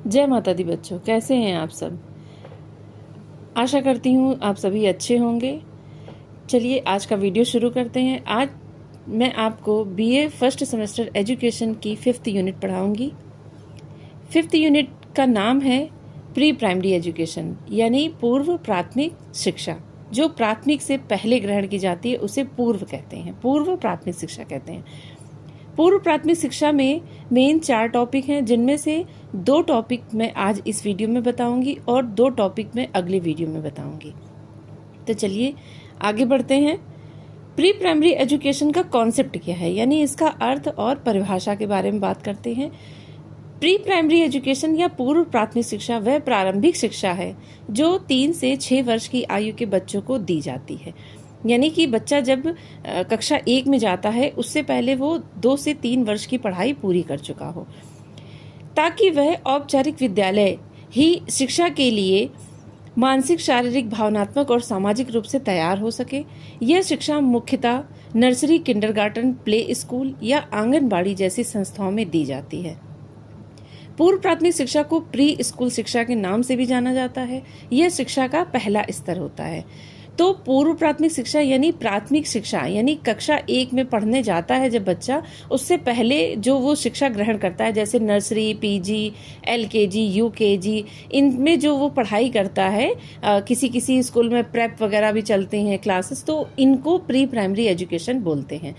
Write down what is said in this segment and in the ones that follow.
जय माता दी बच्चों, कैसे हैं आप सब। आशा करती हूँ आप सभी अच्छे होंगे। चलिए आज का वीडियो शुरू करते हैं। आज मैं आपको बीए फर्स्ट सेमेस्टर एजुकेशन की 5th यूनिट पढ़ाऊंगी। 5th यूनिट का नाम है प्री प्राइमरी एजुकेशन, यानी पूर्व प्राथमिक शिक्षा। जो प्राथमिक से पहले ग्रहण की जाती है उसे पूर्व कहते हैं, पूर्व प्राथमिक शिक्षा कहते हैं। पूर्व प्राथमिक शिक्षा में मेन 4 टॉपिक हैं, जिनमें से 2 टॉपिक मैं आज इस वीडियो में बताऊंगी और 2 टॉपिक मैं अगले वीडियो में बताऊंगी। तो चलिए आगे बढ़ते हैं। प्री प्राइमरी एजुकेशन का कॉन्सेप्ट क्या है, यानी इसका अर्थ और परिभाषा के बारे में बात करते हैं। प्री प्राइमरी एजुकेशन या पूर्व प्राथमिक शिक्षा वह प्रारंभिक शिक्षा है जो 3 से 6 वर्ष की आयु के बच्चों को दी जाती है। यानी कि बच्चा जब कक्षा 1 में जाता है उससे पहले वो 2 से 3 वर्ष की पढ़ाई पूरी कर चुका हो, ताकि वह औपचारिक विद्यालय ही शिक्षा के लिए मानसिक, शारीरिक, भावनात्मक और सामाजिक रूप से तैयार हो सके। यह शिक्षा मुख्यतः नर्सरी, किंडरगार्टन, प्ले स्कूल या आंगनबाड़ी जैसी संस्थाओं में दी जाती है। पूर्व प्राथमिक शिक्षा को प्री स्कूल शिक्षा के नाम से भी जाना जाता है। यह शिक्षा का पहला स्तर होता है। तो पूर्व प्राथमिक शिक्षा यानी प्राथमिक शिक्षा, यानी कक्षा 1 में पढ़ने जाता है जब बच्चा, उससे पहले जो वो शिक्षा ग्रहण करता है, जैसे नर्सरी, पीजी, एलकेजी, यूकेजी, इनमें जो वो पढ़ाई करता है, किसी किसी स्कूल में प्रेप वगैरह भी चलते हैं क्लासेस, तो इनको प्री प्राइमरी एजुकेशन बोलते हैं।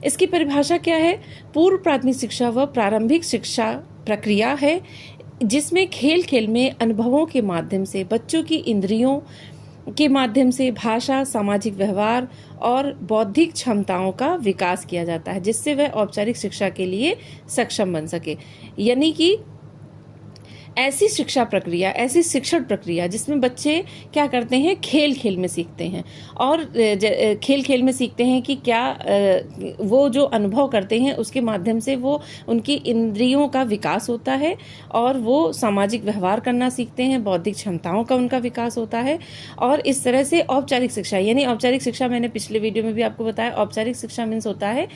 इसकी परिभाषा क्या है? पूर्व प्राथमिक शिक्षा वह प्रारंभिक शिक्षा प्रक्रिया है जिसमें खेल खेल में अनुभवों के माध्यम से बच्चों की इंद्रियों के माध्यम से भाषा, सामाजिक व्यवहार और बौद्धिक क्षमताओं का विकास किया जाता है, जिससे वह औपचारिक शिक्षा के लिए सक्षम बन सके। यानी कि ऐसी शिक्षा प्रक्रिया, ऐसी शिक्षण प्रक्रिया जिसमें बच्चे क्या करते हैं, खेल खेल में सीखते हैं, और खेल खेल में सीखते हैं कि क्या वो जो अनुभव करते हैं उसके माध्यम से वो उनकी इंद्रियों का विकास होता है और वो सामाजिक व्यवहार करना सीखते हैं, बौद्धिक क्षमताओं का उनका विकास होता है। और इस तरह से औपचारिक शिक्षा, यानी औपचारिक शिक्षा मैंने पिछले वीडियो में भी आपको बताया, औपचारिक शिक्षा मीन्स होता है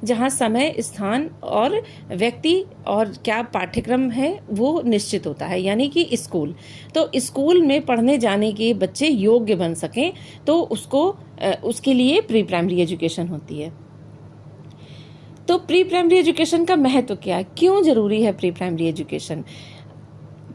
जहाँ समय, स्थान और व्यक्ति और क्या पाठ्यक्रम है वो निश्चित होता है, यानी कि स्कूल। तो स्कूल में पढ़ने जाने के बच्चे योग्य बन सकें तो उसके लिए प्री प्राइमरी एजुकेशन होती है। तो प्री प्राइमरी एजुकेशन का महत्व क्या है, क्यों जरूरी है प्री प्राइमरी एजुकेशन?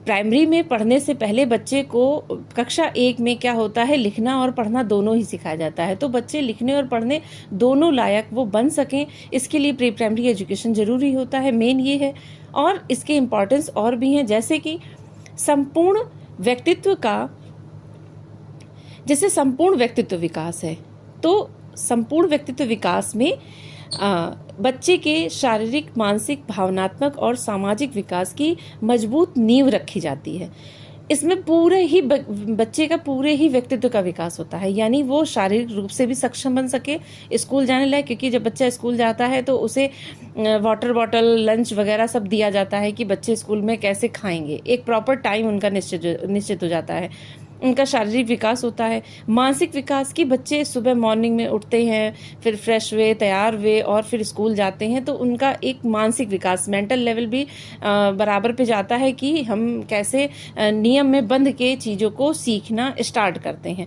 प्राइमरी में पढ़ने से पहले बच्चे को कक्षा 1 में क्या होता है, लिखना और पढ़ना दोनों ही सिखाया जाता है। तो बच्चे लिखने और पढ़ने दोनों लायक वो बन सकें, इसके लिए प्री प्राइमरी एजुकेशन जरूरी होता है। मेन ये है, और इसके इम्पोर्टेंस और भी हैं, जैसे कि संपूर्ण व्यक्तित्व विकास है। तो संपूर्ण व्यक्तित्व विकास में बच्चे के शारीरिक, मानसिक, भावनात्मक और सामाजिक विकास की मजबूत नींव रखी जाती है। इसमें पूरे ही बच्चे का पूरे ही व्यक्तित्व का विकास होता है, यानी वो शारीरिक रूप से भी सक्षम बन सके स्कूल जाने लायक, क्योंकि जब बच्चा स्कूल जाता है तो उसे वाटर बॉटल, लंच वगैरह सब दिया जाता है कि बच्चे स्कूल में कैसे खाएंगे, एक प्रॉपर टाइम उनका निश्चित हो जाता है। उनका शारीरिक विकास होता है। मानसिक विकास की, बच्चे सुबह मॉर्निंग में उठते हैं, फिर फ्रेश हुए, तैयार हुए और फिर स्कूल जाते हैं, तो उनका एक मानसिक विकास, मेंटल लेवल भी बराबर पे जाता है कि हम कैसे नियम में बंध के चीज़ों को सीखना स्टार्ट करते हैं।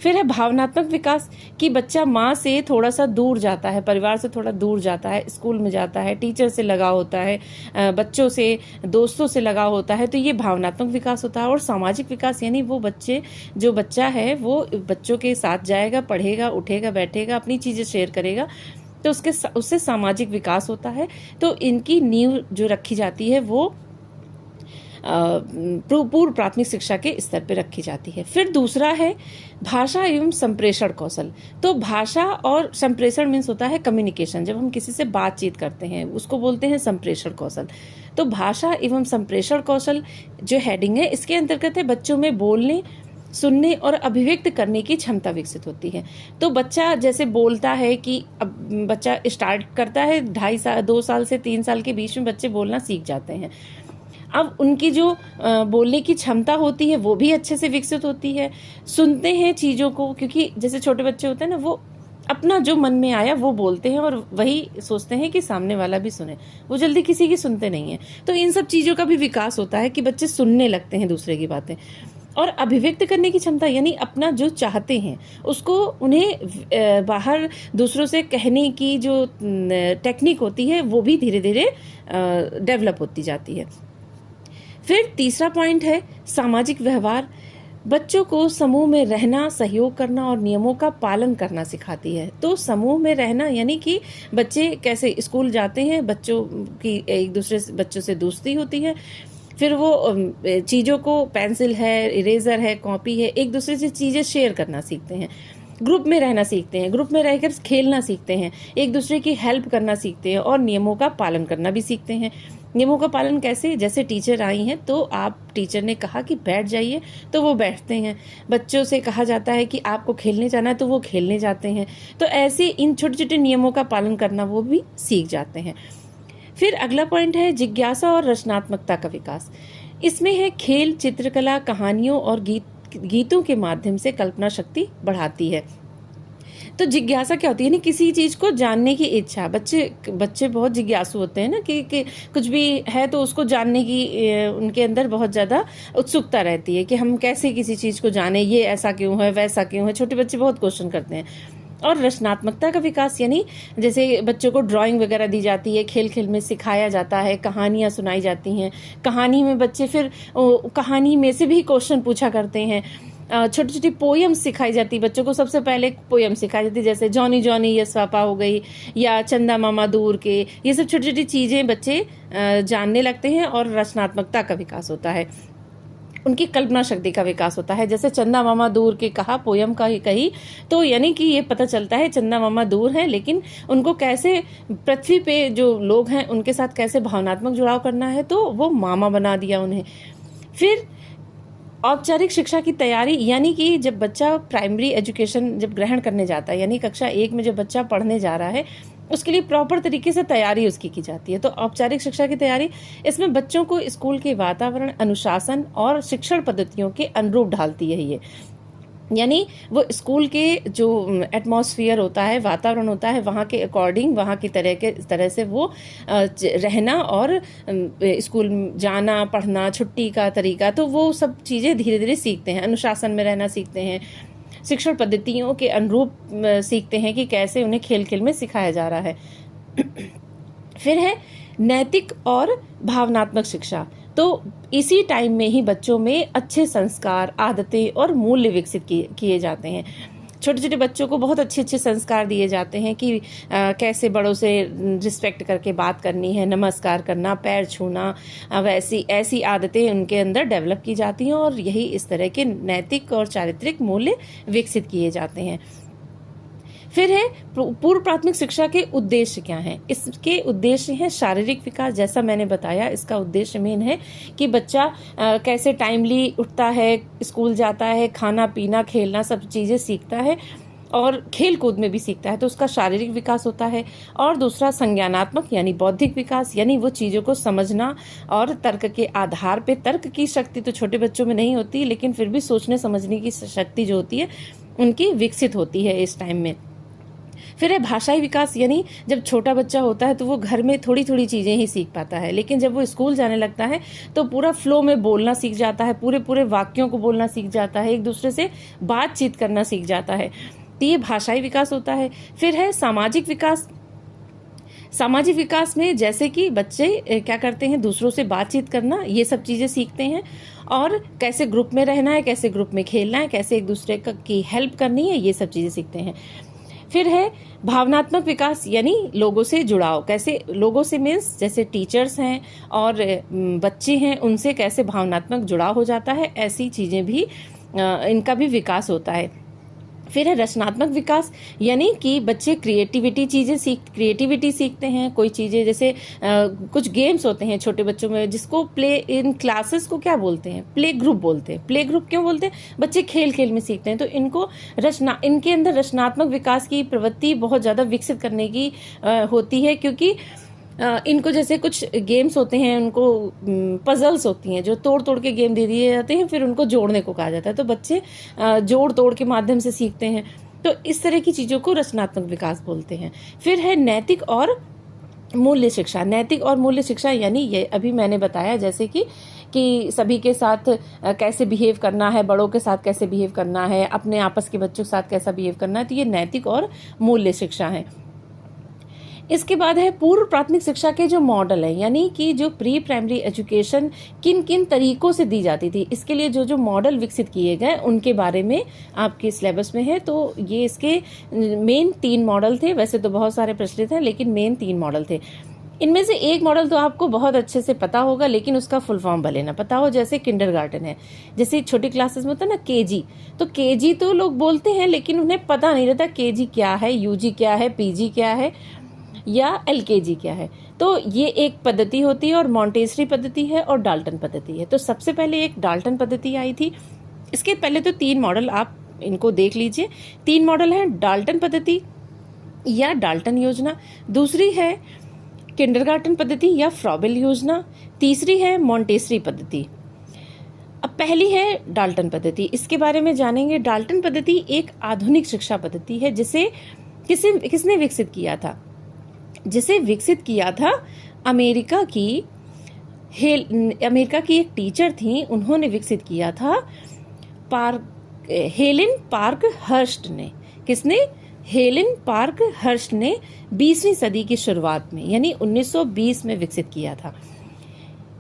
फिर है भावनात्मक विकास कि बच्चा माँ से थोड़ा सा दूर जाता है, परिवार से थोड़ा दूर जाता है, स्कूल में जाता है, टीचर से लगाव होता है, बच्चों से, दोस्तों से लगाव होता है, तो ये भावनात्मक विकास होता है। और सामाजिक विकास यानी वो बच्चा है वो बच्चों के साथ जाएगा, पढ़ेगा, उठेगा, बैठेगा, अपनी चीज़ें शेयर करेगा, तो उससे सामाजिक विकास होता है। तो इनकी नींव जो रखी जाती है वो पूर्व प्राथमिक शिक्षा के स्तर पर रखी जाती है। फिर दूसरा है भाषा एवं संप्रेषण कौशल। तो भाषा और संप्रेषण मीन्स होता है कम्युनिकेशन, जब हम किसी से बातचीत करते हैं उसको बोलते हैं संप्रेषण कौशल। तो भाषा एवं संप्रेषण कौशल जो हेडिंग है, इसके अंतर्गत है बच्चों में बोलने, सुनने और अभिव्यक्त करने की क्षमता विकसित होती है। तो बच्चा जैसे बोलता है कि अब बच्चा स्टार्ट करता है 2 साल से 3 साल के बीच में बच्चे बोलना सीख जाते हैं। अब उनकी जो बोलने की क्षमता होती है वो भी अच्छे से विकसित होती है। सुनते हैं चीज़ों को, क्योंकि जैसे छोटे बच्चे होते हैं ना, वो अपना जो मन में आया वो बोलते हैं और वही सोचते हैं कि सामने वाला भी सुने, वो जल्दी किसी की सुनते नहीं है। तो इन सब चीज़ों का भी विकास होता है कि बच्चे सुनने लगते हैं दूसरे की बातें। और अभिव्यक्त करने की क्षमता यानी अपना जो चाहते हैं उसको उन्हें बाहर दूसरों से कहने की जो टेक्निक होती है वो भी धीरे धीरे डेवलप होती जाती है। फिर तीसरा पॉइंट है सामाजिक व्यवहार। बच्चों को समूह में रहना, सहयोग करना और नियमों का पालन करना सिखाती है। तो समूह में रहना यानी कि बच्चे कैसे स्कूल जाते हैं, बच्चों की एक दूसरे बच्चों से दोस्ती होती है, फिर वो चीज़ों को, पेंसिल है, इरेजर है, कॉपी है, एक दूसरे से चीज़ें शेयर करना सीखते हैं, ग्रुप में रहना सीखते हैं, ग्रुप में रहकर खेलना सीखते हैं, एक दूसरे की हेल्प करना सीखते हैं और नियमों का पालन करना भी सीखते हैं। नियमों का पालन कैसे? जैसे टीचर आई हैं तो आप, टीचर ने कहा कि बैठ जाइए तो वो बैठते हैं, बच्चों से कहा जाता है कि आपको खेलने जाना है तो वो खेलने जाते हैं। तो ऐसे इन छोटे छोटे नियमों का पालन करना वो भी सीख जाते हैं। फिर अगला पॉइंट है जिज्ञासा और रचनात्मकता का विकास। इसमें है खेल, चित्रकला, कहानियों और गीतों के माध्यम से कल्पना शक्ति बढ़ाती है। तो जिज्ञासा क्या होती है? यानी किसी चीज को जानने की इच्छा। बच्चे बहुत जिज्ञासु होते हैं ना कि कुछ भी है तो उसको जानने की उनके अंदर बहुत ज्यादा उत्सुकता रहती है कि हम कैसे किसी चीज को जाने, ये ऐसा क्यों है, वैसा क्यों है। छोटे बच्चे बहुत क्वेश्चन करते हैं। और रचनात्मकता का विकास यानी जैसे बच्चों को ड्राइंग वगैरह दी जाती है, खेल खेल में सिखाया जाता है, कहानियाँ सुनाई जाती हैं, कहानी में बच्चे फिर कहानी में से भी क्वेश्चन पूछा करते हैं। छोटी छोटी पोयम सिखाई जाती है बच्चों को। सबसे पहले पोयम सिखाई जाती है, जैसे जॉनी जॉनी यस पापा हो गई, या चंदा मामा दूर के। ये सब छोटी छोटी चीजें बच्चे जानने लगते हैं और रचनात्मकता का विकास होता है, उनकी कल्पना शक्ति का विकास होता है। जैसे चंदा मामा दूर के कहा, पोयम का ही कही, तो यानी कि ये पता चलता है चंदा मामा दूर हैं, लेकिन उनको कैसे पृथ्वी पे जो लोग हैं उनके साथ कैसे भावनात्मक जुड़ाव करना है, तो वो मामा बना दिया उन्हें। फिर औपचारिक शिक्षा की तैयारी यानी कि जब बच्चा प्राइमरी एजुकेशन जब ग्रहण करने जाता है, यानी कक्षा 1 में जब बच्चा पढ़ने जा रहा है, उसके लिए प्रॉपर तरीके से तैयारी उसकी की जाती है। तो औपचारिक शिक्षा की तैयारी, इसमें बच्चों को स्कूल के वातावरण, अनुशासन और शिक्षण पद्धतियों के अनुरूप ढालती है। ये यानी वो स्कूल के जो एटमॉस्फेयर होता है, वातावरण होता है, वहाँ के अकॉर्डिंग, वहाँ की तरह से वो रहना और स्कूल जाना, पढ़ना, छुट्टी का तरीका, तो वो सब चीज़ें धीरे धीरे सीखते हैं। अनुशासन में रहना सीखते हैं, शिक्षण पद्धतियों के अनुरूप सीखते हैं कि कैसे उन्हें खेल खेल में सिखाया जा रहा है। फिर है नैतिक और भावनात्मक शिक्षा। तो इसी टाइम में ही बच्चों में अच्छे संस्कार, आदतें और मूल्य विकसित किए जाते हैं। छोटे छोटे बच्चों को बहुत अच्छे अच्छे संस्कार दिए जाते हैं कि कैसे बड़ों से रिस्पेक्ट करके बात करनी है, नमस्कार करना, पैर छूना, वैसी ऐसी आदतें उनके अंदर डेवलप की जाती हैं और यही इस तरह के नैतिक और चारित्रिक मूल्य विकसित किए जाते हैं। फिर है पूर्व प्राथमिक शिक्षा के उद्देश्य क्या हैं? इसके उद्देश्य हैं शारीरिक विकास। जैसा मैंने बताया, इसका उद्देश्य मेन है कि बच्चा कैसे टाइमली उठता है, स्कूल जाता है, खाना पीना, खेलना, सब चीज़ें सीखता है और खेल कूद में भी सीखता है, तो उसका शारीरिक विकास होता है। और दूसरा संज्ञानात्मक यानी बौद्धिक विकास, यानी वो चीज़ों को समझना और तर्क के आधार पे, तर्क की शक्ति तो छोटे बच्चों में नहीं होती, लेकिन फिर भी सोचने समझने की शक्ति जो होती है उनकी विकसित होती है इस टाइम में। फिर है भाषाई विकास, यानी जब छोटा बच्चा होता है तो वो घर में थोड़ी थोड़ी चीज़ें ही सीख पाता है, लेकिन जब वो स्कूल जाने लगता है तो पूरा फ्लो में बोलना सीख जाता है, पूरे पूरे वाक्यों को बोलना सीख जाता है, एक दूसरे से बातचीत करना सीख जाता है। तो ये भाषाई विकास होता है। फिर है सामाजिक विकास। सामाजिक विकास में जैसे कि बच्चे क्या करते हैं, दूसरों से बातचीत करना, ये सब चीज़ें सीखते हैं, और कैसे ग्रुप में रहना है, कैसे ग्रुप में खेलना है, कैसे एक दूसरे की हेल्प करनी है, ये सब चीज़ें सीखते हैं। फिर है भावनात्मक विकास, यानी लोगों से जुड़ाव, कैसे लोगों से मीन्स जैसे टीचर्स हैं और बच्चे हैं, उनसे कैसे भावनात्मक जुड़ाव हो जाता है, ऐसी चीज़ें भी इनका भी विकास होता है। फिर है रचनात्मक विकास, यानी कि बच्चे क्रिएटिविटी सीखते हैं। कोई चीज़ें जैसे कुछ गेम्स होते हैं छोटे बच्चों में, जिसको प्ले इन क्लासेस को क्या बोलते हैं, प्ले ग्रुप बोलते हैं। प्ले ग्रुप क्यों बोलते हैं? बच्चे खेल खेल में सीखते हैं, तो इनके अंदर रचनात्मक विकास की प्रवृत्ति बहुत ज़्यादा विकसित करने की होती है, क्योंकि इनको जैसे कुछ गेम्स होते हैं, उनको पजल्स होती हैं जो तोड़ तोड़ के गेम दे दिए जाते हैं, फिर उनको जोड़ने को कहा जाता है, तो बच्चे जोड़ तोड़ के माध्यम से सीखते हैं। तो इस तरह की चीज़ों को रचनात्मक विकास बोलते हैं। फिर है नैतिक और मूल्य शिक्षा। नैतिक और मूल्य शिक्षा यानी ये अभी मैंने बताया जैसे कि सभी के साथ कैसे बिहेव करना है, बड़ों के साथ कैसे बिहेव करना है, अपने आपस के बच्चों के साथ कैसा बिहेव करना है, तो ये नैतिक और मूल्य शिक्षा है। इसके बाद है पूर्व प्राथमिक शिक्षा के जो मॉडल है, यानी कि जो प्री प्राइमरी एजुकेशन किन किन तरीकों से दी जाती थी, इसके लिए जो जो मॉडल विकसित किए गए उनके बारे में आपके सिलेबस में है। तो ये इसके मेन 3 मॉडल थे, वैसे तो बहुत सारे प्रचलित हैं लेकिन मेन 3 मॉडल थे। इनमें से एक मॉडल तो आपको बहुत अच्छे से पता होगा लेकिन उसका फुल फॉर्म भले ना पता हो, जैसे किंडरगार्टन है। जैसे छोटी क्लासेस में होता है ना केजी, तो केजी तो लोग बोलते हैं लेकिन उन्हें पता नहीं रहता केजी क्या है, यूजी क्या है, पीजी क्या है या एलकेजी क्या है। तो ये एक पद्धति होती है और मॉन्टेसरी पद्धति है और डाल्टन पद्धति है। तो सबसे पहले एक डाल्टन पद्धति आई थी। इसके पहले तो 3 मॉडल आप इनको देख लीजिए। 3 मॉडल हैं, डाल्टन पद्धति या डाल्टन योजना, दूसरी है किंडरगार्टन पद्धति या फ्रॉबेल योजना, तीसरी है मॉन्टेसरी पद्धति। अब पहली है डाल्टन पद्धति, इसके बारे में जानेंगे। डाल्टन पद्धति एक आधुनिक शिक्षा पद्धति है जिसे किसने विकसित किया था? जिसे विकसित किया था अमेरिका की एक टीचर थी, उन्होंने विकसित किया था हेलेन पार्क हर्स्ट ने। किसने? हेलेन पार्क हर्स्ट ने 20वीं सदी की शुरुआत में यानी 1920 में विकसित किया था।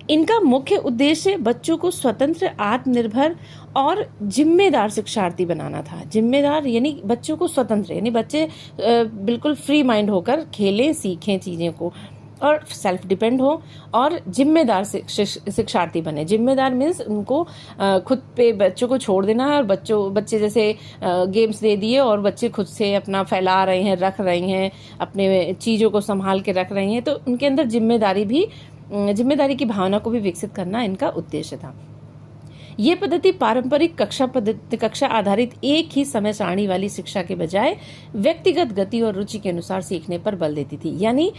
इनका मुख्य उद्देश्य बच्चों को स्वतंत्र, आत्मनिर्भर और जिम्मेदार शिक्षार्थी बनाना था। जिम्मेदार यानी बच्चों को स्वतंत्र, यानी बच्चे बिल्कुल फ्री माइंड होकर खेलें, सीखें चीज़ों को और सेल्फ डिपेंड हो और जिम्मेदार शिक्षार्थी बने। जिम्मेदार मीन्स उनको खुद पे बच्चों को छोड़ देना है और बच्चे जैसे गेम्स दे दिए और बच्चे खुद से अपना फैला रहे हैं, रख रहे हैं, अपने चीज़ों को संभाल के रख रहे हैं, तो उनके अंदर जिम्मेदारी की भावना को भी विकसित करना इनका उद्देश्य था। ये पद्धति पारंपरिक कक्षा आधारित एक ही समय सारणी वाली शिक्षा के बजाय व्यक्तिगत गति और रुचि के अनुसार सीखने पर बल देती थी। यानी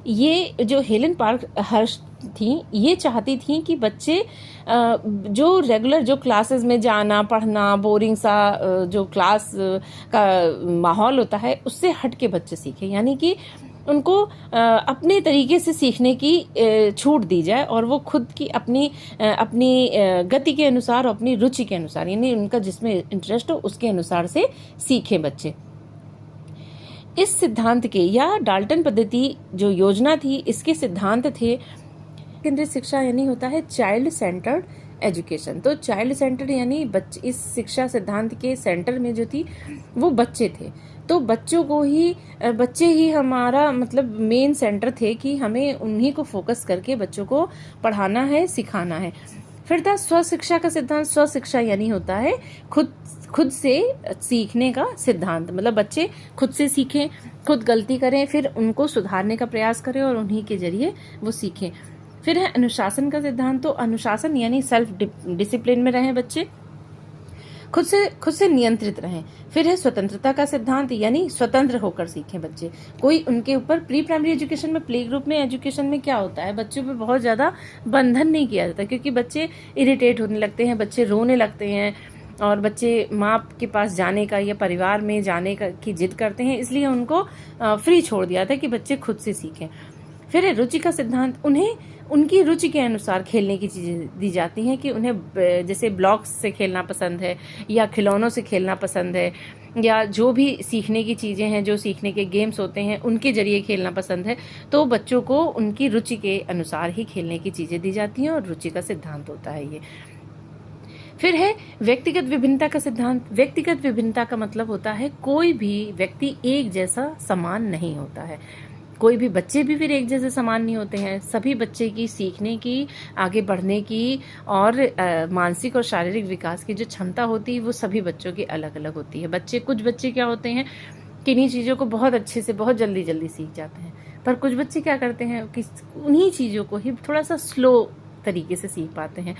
ये जो हेलेन पार्क हर्स्ट थी, ये चाहती थी कि बच्चे जो रेगुलर जो क्लासेस में जाना, पढ़ना, बोरिंग सा जो क्लास का माहौल होता है उससे हट के बच्चे सीखें, यानी कि उनको अपने तरीके से सीखने की छूट दी जाए और वो खुद की अपनी गति के अनुसार, अपनी रुचि के अनुसार, यानी उनका जिसमें इंटरेस्ट हो उसके अनुसार से सीखें बच्चे। इस सिद्धांत के या डाल्टन पद्धति जो योजना थी, इसके सिद्धांत थे केंद्रित शिक्षा, यानी होता है चाइल्ड सेंटर्ड एजुकेशन। तो चाइल्ड सेंटर्ड यानी बच्चे, इस शिक्षा सिद्धांत के सेंटर में जो थी वो बच्चे थे। तो बच्चे ही हमारा मतलब मेन सेंटर थे कि हमें उन्हीं को फोकस करके बच्चों को पढ़ाना है, सिखाना है। फिर था स्वशिक्षा का सिद्धांत। स्वशिक्षा यानी होता है खुद से सीखने का सिद्धांत, मतलब बच्चे खुद से सीखें, खुद गलती करें, फिर उनको सुधारने का प्रयास करें और उन्हीं के जरिए वो सीखें। फिर है अनुशासन का सिद्धांत। तो अनुशासन यानी सेल्फ डिसिप्लिन में रहें बच्चे, खुद से नियंत्रित रहें। फिर है स्वतंत्रता का सिद्धांत, यानी स्वतंत्र होकर सीखें बच्चे। कोई उनके ऊपर प्री प्राइमरी एजुकेशन में, प्ले ग्रुप में एजुकेशन में क्या होता है, बच्चों पे बहुत ज़्यादा बंधन नहीं किया जाता, क्योंकि बच्चे इरिटेट होने लगते हैं, बच्चे रोने लगते हैं और बच्चे माँ के पास जाने का या परिवार में जाने का की जिद करते हैं, इसलिए उनको फ्री छोड़ दिया था कि बच्चे खुद से सीखें। फिर है रुचि का सिद्धांत। उन्हें उनकी रुचि के अनुसार खेलने की चीज़ें दी जाती हैं कि उन्हें जैसे ब्लॉक्स से खेलना पसंद है या खिलौनों से खेलना पसंद है या जो भी सीखने की चीज़ें हैं, जो सीखने के गेम्स होते हैं उनके जरिए खेलना पसंद है, तो बच्चों को उनकी रुचि के अनुसार ही खेलने की चीज़ें दी जाती हैं और रुचि का सिद्धांत होता है ये। फिर है व्यक्तिगत विभिन्नता का सिद्धांत। व्यक्तिगत विभिन्नता का मतलब होता है कोई भी व्यक्ति एक जैसा समान नहीं होता है, कोई भी बच्चे भी फिर एक जैसे समान नहीं होते हैं। सभी बच्चे की सीखने की, आगे बढ़ने की और मानसिक और शारीरिक विकास की जो क्षमता होती है वो सभी बच्चों की अलग अलग होती है। कुछ बच्चे क्या होते हैं, किन्हीं चीज़ों को बहुत अच्छे से बहुत जल्दी सीख जाते हैं, पर कुछ बच्चे क्या करते हैं कि उन्हीं चीज़ों को ही थोड़ा सा स्लो तरीके से सीख पाते हैं।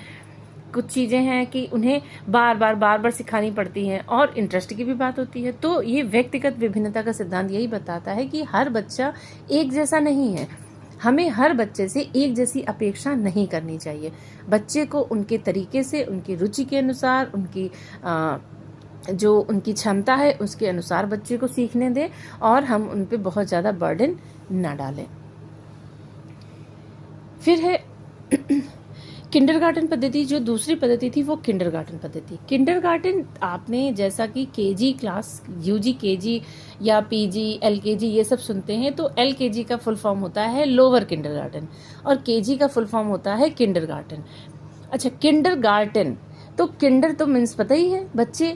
कुछ चीज़ें हैं कि उन्हें बार बार सिखानी पड़ती हैं और इंटरेस्ट की भी बात होती है। तो ये व्यक्तिगत विभिन्नता का सिद्धांत यही बताता है कि हर बच्चा एक जैसा नहीं है, हमें हर बच्चे से एक जैसी अपेक्षा नहीं करनी चाहिए। बच्चे को उनके तरीके से, उनकी रुचि के अनुसार, उनकी जो उनकी क्षमता है उसके अनुसार बच्चे को सीखने दें और हम उन पे बहुत ज़्यादा बर्डन ना डालें। फिर है किंडरगार्टन पद्धति। जो दूसरी पद्धति थी वो किंडरगार्टन पद्धति। किंडरगार्टन आपने जैसा कि केजी क्लास, यूजी केजी या पीजी, एलकेजी ये सब सुनते हैं, तो एलकेजी का फुल फॉर्म होता है लोअर किंडरगार्टन और केजी का फुल फॉर्म होता है किंडरगार्टन। अच्छा, किंडरगार्टन तो किंडर तो मीन्स पता ही है बच्चे,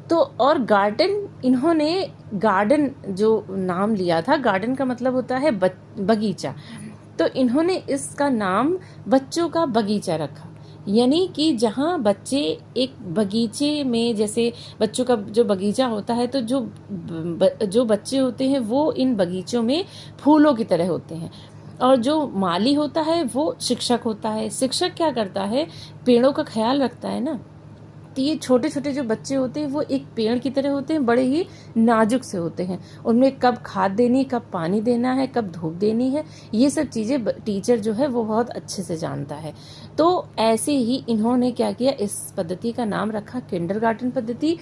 तो और गार्डन, इन्होंने गार्डन जो नाम लिया था, गार्डन का मतलब होता है बगीचा, तो इन्होंने इसका नाम बच्चों का बगीचा रखा। यानी कि जहाँ बच्चे एक बगीचे में, जैसे बच्चों का जो बगीचा होता है, तो जो बच्चे होते हैं वो इन बगीचों में फूलों की तरह होते हैं, और जो माली होता है वो शिक्षक होता है। शिक्षक क्या करता है, पेड़ों का ख्याल रखता है ना। तो ये छोटे छोटे जो बच्चे होते हैं वो एक पेड़ की तरह होते हैं, बड़े ही नाजुक से होते हैं। उनमें कब खाद देनी, कब पानी देना है, कब धूप देनी है, ये सब चीज़ें टीचर जो है वो बहुत अच्छे से जानता है। तो ऐसे ही इन्होंने क्या किया, इस पद्धति का नाम रखा किंडरगार्टन पद्धति,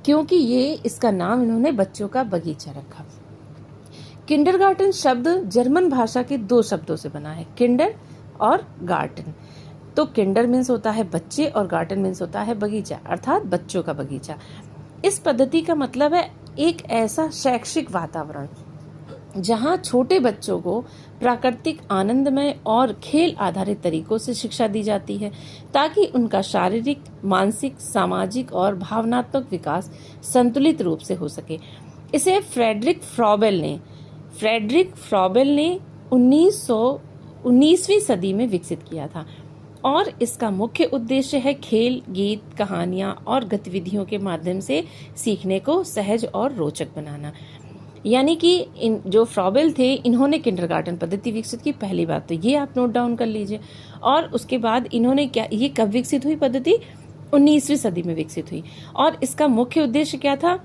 क्योंकि ये इसका नाम इन्होंने बच्चों का बगीचा रखा। किंडरगार्टन शब्द जर्मन भाषा के 2 शब्दों से बना है, किंडर और गार्टन। तो किंडर मीन्स होता है बच्चे और गार्डन मीन्स होता है बगीचा, अर्थात बच्चों का बगीचा। इस पद्धति का मतलब है एक ऐसा शैक्षिक वातावरण जहां छोटे बच्चों को प्राकृतिक, आनंदमय और खेल आधारित तरीकों से शिक्षा दी जाती है, ताकि उनका शारीरिक, मानसिक, सामाजिक और भावनात्मक विकास संतुलित रूप से हो सके। इसे फ्रेडरिक फ्रॉबेल ने 19वीं सदी में विकसित किया था, और इसका मुख्य उद्देश्य है खेल, गीत, कहानियां और गतिविधियों के माध्यम से सीखने को सहज और रोचक बनाना। यानी कि इन जो फ्रॉबेल थे, इन्होंने किंडरगार्टन पद्धति विकसित की। पहली बात तो ये आप नोट डाउन कर लीजिए। और उसके बाद इन्होंने क्या, ये कब विकसित हुई पद्धति, 19वीं सदी में विकसित हुई, और इसका मुख्य उद्देश्य क्या था,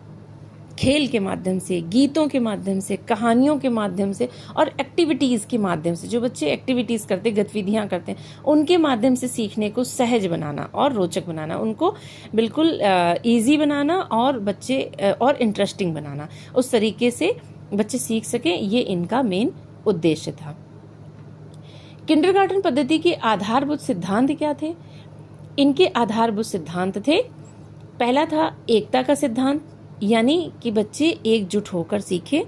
खेल के माध्यम से, गीतों के माध्यम से, कहानियों के माध्यम से और एक्टिविटीज़ के माध्यम से, जो बच्चे एक्टिविटीज़ करते, गतिविधियां करते हैं, उनके माध्यम से सीखने को सहज बनाना और रोचक बनाना, उनको बिल्कुल इजी बनाना और बच्चे और इंटरेस्टिंग बनाना, उस तरीके से बच्चे सीख सकें, ये इनका मेन उद्देश्य था। किंडरगार्टन पद्धति के आधारभूत सिद्धांत क्या थे? इनके आधारभूत सिद्धांत थे, पहला था एकता का सिद्धांत, यानी कि बच्चे एकजुट होकर सीखें।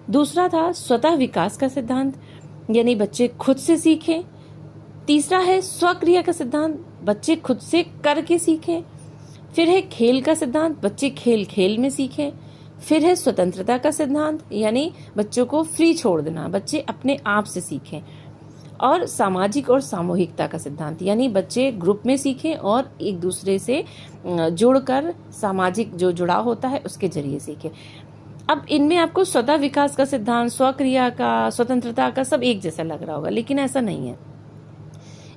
दूसरा था स्वतः विकास का सिद्धांत, यानी बच्चे खुद से सीखें। तीसरा है स्वक्रिया का सिद्धांत, बच्चे खुद से करके सीखें। फिर है खेल का सिद्धांत, बच्चे खेल खेल में सीखें। फिर है स्वतंत्रता का सिद्धांत, यानी बच्चों को फ्री छोड़ देना, बच्चे अपने आप से सीखें। और सामाजिक और सामूहिकता का सिद्धांत, यानी बच्चे ग्रुप में सीखें और एक दूसरे से जुड़कर सामाजिक जो जुड़ाव होता है उसके जरिए सीखें। अब इनमें आपको स्वतः विकास का सिद्धांत, स्वक्रिया का, स्वतंत्रता का सब एक जैसा लग रहा होगा, लेकिन ऐसा नहीं है।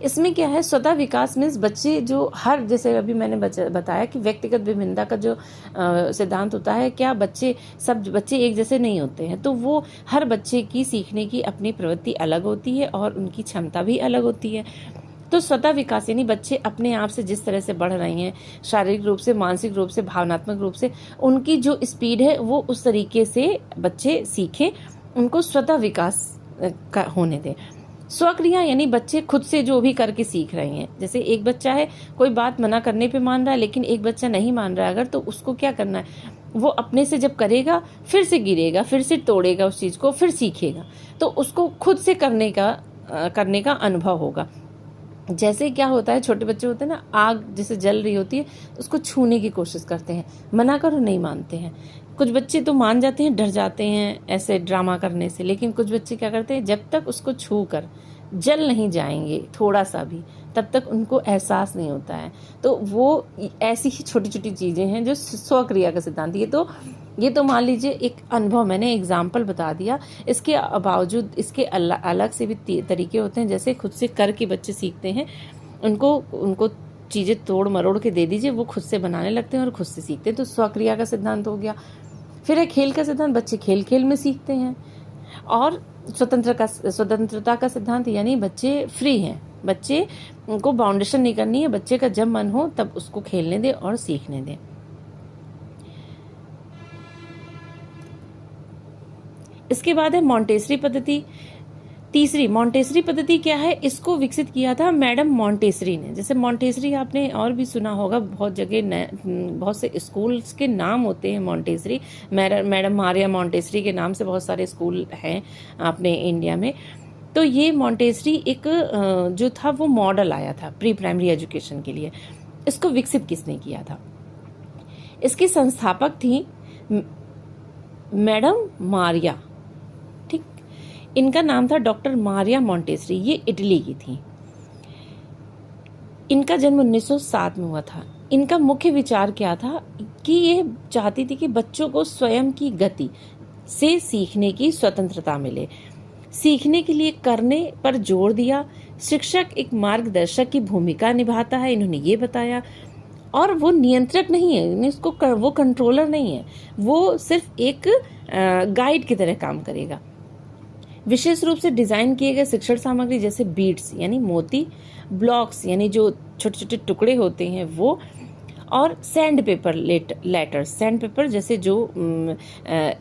इसमें क्या है, स्वतः विकास मीन्स बच्चे जो हर, जैसे अभी मैंने बताया कि व्यक्तिगत विभिन्नता का जो सिद्धांत होता है, क्या सब बच्चे एक जैसे नहीं होते हैं, तो वो हर बच्चे की सीखने की अपनी प्रवृत्ति अलग होती है और उनकी क्षमता भी अलग होती है। तो स्वतः विकास यानी बच्चे अपने आप से जिस तरह से बढ़ रहे हैं, शारीरिक रूप से, मानसिक रूप से, भावनात्मक रूप से, उनकी जो स्पीड है वो उस तरीके से बच्चे सीखें, उनको स्वतः विकास होने दें। स्वक्रिया यानी बच्चे खुद से जो भी करके सीख रहे हैं। जैसे एक बच्चा है, कोई बात मना करने पे मान रहा है, लेकिन एक बच्चा नहीं मान रहा है अगर, तो उसको क्या करना है, वो अपने से जब करेगा, फिर से गिरेगा, फिर से तोड़ेगा उस चीज़ को, फिर सीखेगा, तो उसको खुद से करने का अनुभव होगा। जैसे क्या होता है, छोटे बच्चे होते हैं ना, आग जैसे जल रही होती है, उसको छूने की कोशिश करते हैं, मना करो नहीं मानते हैं। कुछ बच्चे तो मान जाते हैं, डर जाते हैं ऐसे ड्रामा करने से, लेकिन कुछ बच्चे क्या करते हैं, जब तक उसको छू कर जल नहीं जाएंगे थोड़ा सा भी, तब तक उनको एहसास नहीं होता है। तो वो ऐसी ही छोटी छोटी चीज़ें हैं जो स्वक्रिया का सिद्धांत। ये तो मान लीजिए एक अनुभव, मैंने एग्जाम्पल बता दिया, इसके बावजूद इसके अलग से भी तरीके होते हैं। जैसे खुद से करके बच्चे सीखते हैं, उनको चीज़ें तोड़ मरोड़ के दे दीजिए, वो खुद से बनाने लगते हैं और खुद से सीखते हैं, तो स्वक्रिया का सिद्धांत हो गया। फिर है खेल का सिद्धांत, बच्चे खेल खेल में सीखते हैं। और स्वतंत्रता का सिद्धांत, यानी बच्चे फ्री हैं, बच्चे को बाउंडेशन नहीं करनी है, बच्चे का जब मन हो तब उसको खेलने दें और सीखने दें। इसके बाद है मॉन्टेसरी पद्धति। तीसरी मॉन्टेसरी पद्धति क्या है, इसको विकसित किया था मैडम मॉन्टेसरी ने। जैसे मॉन्टेसरी आपने और भी सुना होगा, बहुत जगह बहुत से स्कूल्स के नाम होते हैं मॉन्टेसरी। मैडम मारिया मॉन्टेसरी के नाम से बहुत सारे स्कूल हैं अपने इंडिया में। तो ये मॉन्टेसरी एक जो था वो मॉडल आया था प्री प्राइमरी एजुकेशन के लिए। इसको विकसित किसने किया था? इसकी संस्थापक थी मैडम मारिया, ठीक। इनका नाम था डॉक्टर मारिया मॉन्टेसरी। ये इटली की थी। इनका जन्म 1907 में हुआ था। इनका मुख्य विचार क्या था कि ये चाहती थी कि बच्चों को स्वयं की गति से सीखने की स्वतंत्रता मिले। सीखने के लिए करने पर जोर दिया। शिक्षक एक मार्गदर्शक की भूमिका निभाता है, इन्होंने ये बताया। और वो नियंत्रक नहीं है, वो कंट्रोलर नहीं है, वो सिर्फ एक गाइड की तरह काम करेगा। विशेष रूप से डिजाइन किए गए शिक्षण सामग्री जैसे बीड्स यानी मोती, ब्लॉक्स यानी जो छोटे छोटे टुकड़े होते हैं वो, और sand paper letters. Sand paper जैसे जो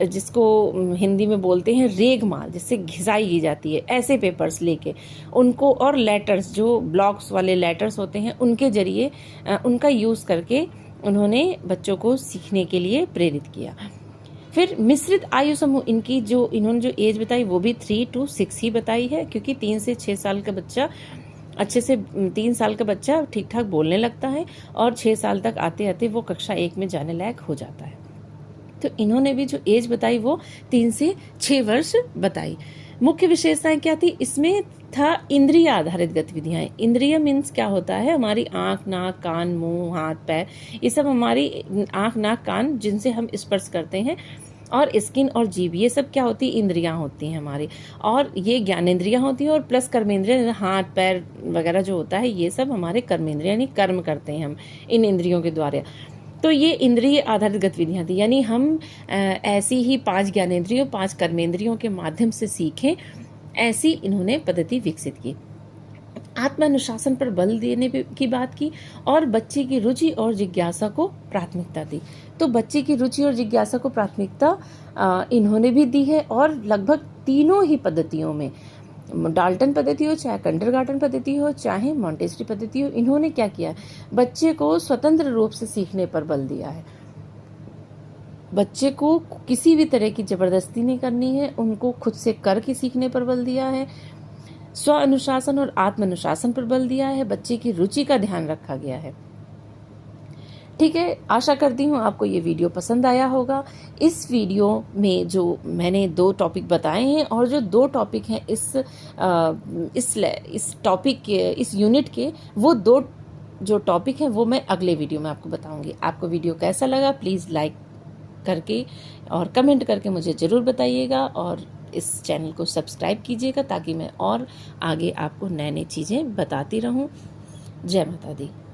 जिसको हिंदी में बोलते हैं रेगमाल, जिससे घिसाई की जाती है, ऐसे पेपर्स लेके उनको, और लेटर्स जो ब्लॉक्स वाले लेटर्स होते हैं उनके जरिए उनका यूज़ करके उन्होंने बच्चों को सीखने के लिए प्रेरित किया। फिर मिश्रित आयु समूह, इन्होंने जो एज बताई वो भी 3 to 6 ही बताई है, क्योंकि 3 से 6 साल का बच्चा अच्छे से 3 साल का बच्चा ठीक ठाक बोलने लगता है और 6 साल तक आते आते वो कक्षा 1 में जाने लायक हो जाता है। तो इन्होंने भी जो एज बताई वो 3 से 6 वर्ष बताई। मुख्य विशेषताएं क्या थी इसमें? था इंद्रिय आधारित गतिविधियां। इंद्रिय मीन्स क्या होता है? हमारी आंख, नाक, कान, मुंह, हाथ, पैर, ये सब हमारी आंख, नाक, कान जिनसे हम स्पर्श करते हैं, और स्किन और जीभ, ये सब क्या होती है? इंद्रियां होती हैं हमारी। और ये ज्ञानेंद्रियां होती हैं, और प्लस कर्मेंद्रिय, हाथ पैर वगैरह जो होता है ये सब हमारे कर्मेंद्रिय यानी कर्म करते हैं हम इन इंद्रियों के द्वारा। तो ये इंद्रिय आधारित गतिविधियां थी, यानी हम ऐसी ही 5 ज्ञानेंद्रियों 5 कर्मेंद्रियों के माध्यम से सीखें, ऐसी इन्होंने पद्धति विकसित की। आत्मानुशासन पर बल देने की बात की, और बच्चे की रुचि और जिज्ञासा को प्राथमिकता दी। तो बच्चे की रुचि और जिज्ञासा को प्राथमिकता इन्होंने भी दी है, और लगभग तीनों ही पद्धतियों में, डाल्टन पद्धति हो, चाहे किंडरगार्टन पद्धति हो, चाहे मॉन्टेसरी पद्धति हो, इन्होंने क्या किया? बच्चे को स्वतंत्र रूप से सीखने पर बल दिया है। बच्चे को किसी भी तरह की जबरदस्ती नहीं करनी है, उनको खुद से करके सीखने पर बल दिया है। स्व अनुशासन और आत्म अनुशासन पर बल दिया है। बच्चे की रुचि का ध्यान रखा गया है। ठीक है, आशा करती हूँ आपको ये वीडियो पसंद आया होगा। इस वीडियो में जो मैंने 2 टॉपिक बताए हैं, और जो 2 टॉपिक हैं इस टॉपिक के, इस यूनिट के, वो 2 जो टॉपिक हैं वो मैं अगले वीडियो में आपको बताऊंगी। आपको वीडियो कैसा लगा प्लीज़ लाइक करके और कमेंट करके मुझे ज़रूर बताइएगा, और इस चैनल को सब्सक्राइब कीजिएगा ताकि मैं और आगे आपको नए नई चीज़ें बताती रहूं। जय माता दी।